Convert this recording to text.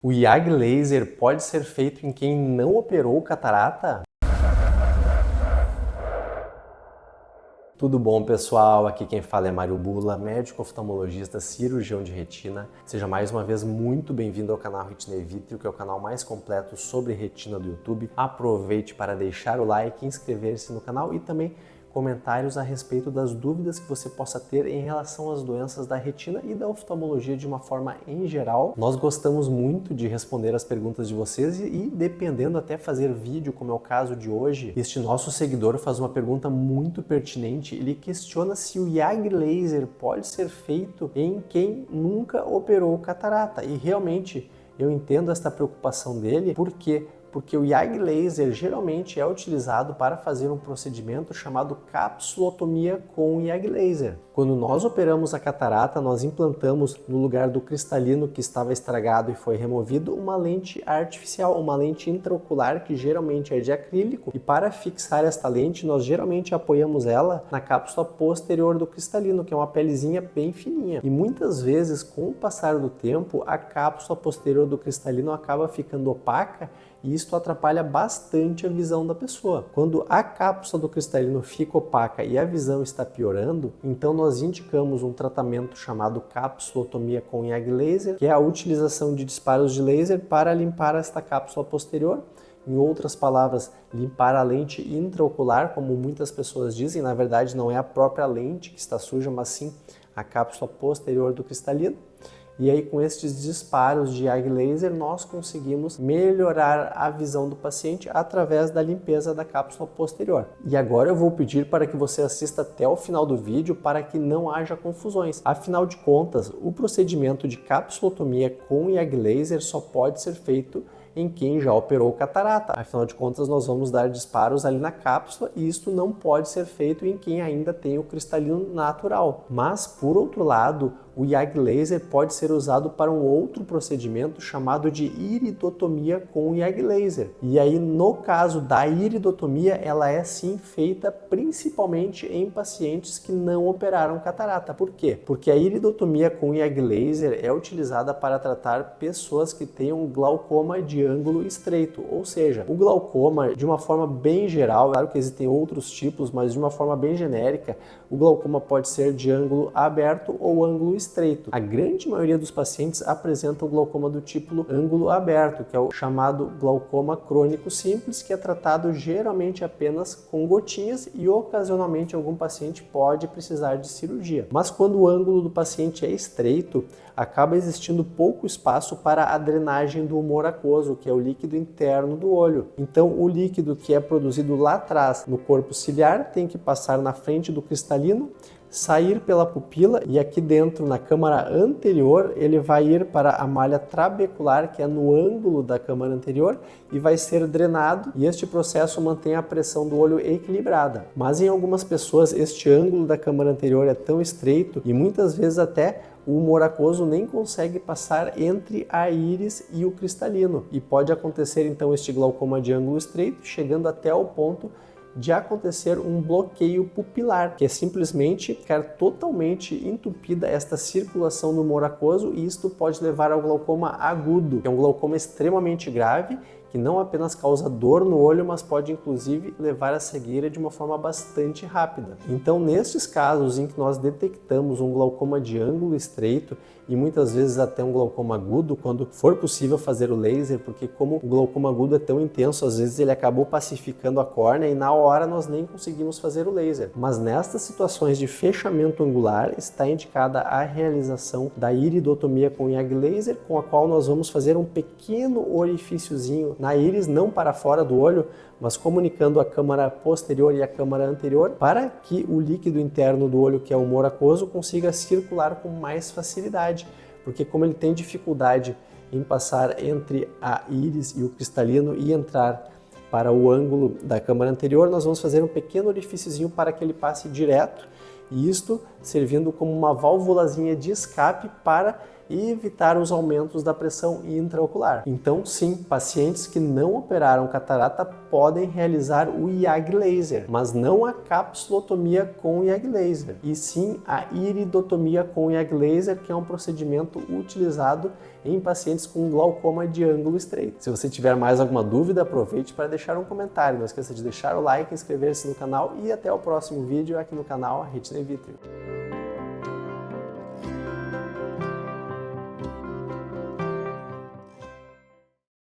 O YAG Laser pode ser feito em quem não operou catarata? Tudo bom, pessoal? Aqui quem fala é Mário Bula, médico oftalmologista, cirurgião de retina. Seja mais uma vez muito bem-vindo ao canal Retina Vitrio, que é o canal mais completo sobre retina do YouTube. Aproveite para deixar o like, inscrever-se no canal e também comentários a respeito das dúvidas que você possa ter em relação às doenças da retina e da oftalmologia de uma forma em geral. Nós gostamos muito de responder as perguntas de vocês e dependendo até fazer vídeo, como é o caso de hoje, este nosso seguidor faz uma pergunta muito pertinente. Ele questiona se o YAG Laser pode ser feito em quem nunca operou catarata. E realmente eu entendo esta preocupação dele, porque o YAG Laser geralmente é utilizado para fazer um procedimento chamado capsulotomia com YAG Laser. Quando nós operamos a catarata, nós implantamos no lugar do cristalino que estava estragado e foi removido uma lente artificial, uma lente intraocular que geralmente é de acrílico, e para fixar esta lente nós geralmente apoiamos ela na cápsula posterior do cristalino, que é uma pelezinha bem fininha. E muitas vezes, com o passar do tempo, a cápsula posterior do cristalino acaba ficando opaca e isto atrapalha bastante a visão da pessoa. Quando a cápsula do cristalino fica opaca e a visão está piorando, então nós indicamos um tratamento chamado capsulotomia com YAG Laser, que é a utilização de disparos de laser para limpar esta cápsula posterior. Em outras palavras, limpar a lente intraocular, como muitas pessoas dizem. Na verdade, não é a própria lente que está suja, mas sim a cápsula posterior do cristalino. E aí, com estes disparos de YAG Laser, nós conseguimos melhorar a visão do paciente através da limpeza da cápsula posterior. E agora eu vou pedir para que você assista até o final do vídeo para que não haja confusões. Afinal de contas, o procedimento de capsulotomia com YAG Laser só pode ser feito em quem já operou catarata. Afinal de contas, nós vamos dar disparos ali na cápsula e isto não pode ser feito em quem ainda tem o cristalino natural. Mas, por outro lado, o YAG Laser pode ser usado para um outro procedimento chamado de iridotomia com YAG Laser. E aí, no caso da iridotomia, ela é sim feita principalmente em pacientes que não operaram catarata. Por quê? Porque a iridotomia com YAG Laser é utilizada para tratar pessoas que tenham glaucoma de ângulo estreito, ou seja, o glaucoma, de uma forma bem geral, claro que existem outros tipos, mas de uma forma bem genérica, o glaucoma pode ser de ângulo aberto ou ângulo estreito. A grande maioria dos pacientes apresentam glaucoma do tipo ângulo aberto, que é o chamado glaucoma crônico simples, que é tratado geralmente apenas com gotinhas e ocasionalmente algum paciente pode precisar de cirurgia. Mas quando o ângulo do paciente é estreito, acaba existindo pouco espaço para a drenagem do humor aquoso, que é o líquido interno do olho. Então, o líquido que é produzido lá atrás no corpo ciliar tem que passar na frente do cristalino, sair pela pupila e aqui dentro, na câmara anterior, ele vai ir para a malha trabecular, que é no ângulo da câmara anterior, e vai ser drenado, e este processo mantém a pressão do olho equilibrada. Mas em algumas pessoas, este ângulo da câmara anterior é tão estreito e muitas vezes até o humor aquoso nem consegue passar entre a íris e o cristalino. E pode acontecer então este glaucoma de ângulo estreito, chegando até o ponto de acontecer um bloqueio pupilar, que é simplesmente ficar totalmente entupida esta circulação do humor aquoso, e isto pode levar ao glaucoma agudo, que é um glaucoma extremamente grave, que não apenas causa dor no olho, mas pode inclusive levar à cegueira de uma forma bastante rápida. Então, nestes casos em que nós detectamos um glaucoma de ângulo estreito e muitas vezes até um glaucoma agudo, quando for possível fazer o laser, porque como o glaucoma agudo é tão intenso, às vezes ele acabou pacificando a córnea e na hora nós nem conseguimos fazer o laser. Mas nestas situações de fechamento angular está indicada a realização da iridotomia com YAG Laser, com a qual nós vamos fazer um pequeno orifíciozinho na íris, não para fora do olho, mas comunicando a câmara posterior e a câmara anterior, para que o líquido interno do olho, que é o humor aquoso, consiga circular com mais facilidade, porque como ele tem dificuldade em passar entre a íris e o cristalino e entrar para o ângulo da câmara anterior, nós vamos fazer um pequeno orifíciozinho para que ele passe direto, e isto servindo como uma válvulazinha de escape para e evitar os aumentos da pressão intraocular. Então, sim, pacientes que não operaram catarata podem realizar o IAG laser, mas não a capsulotomia com IAG laser, e sim a iridotomia com IAG laser, que é um procedimento utilizado em pacientes com glaucoma de ângulo estreito. Se você tiver mais alguma dúvida, aproveite para deixar um comentário. Não esqueça de deixar o like, inscrever-se no canal e até o próximo vídeo aqui no canal Retina e Vítreo.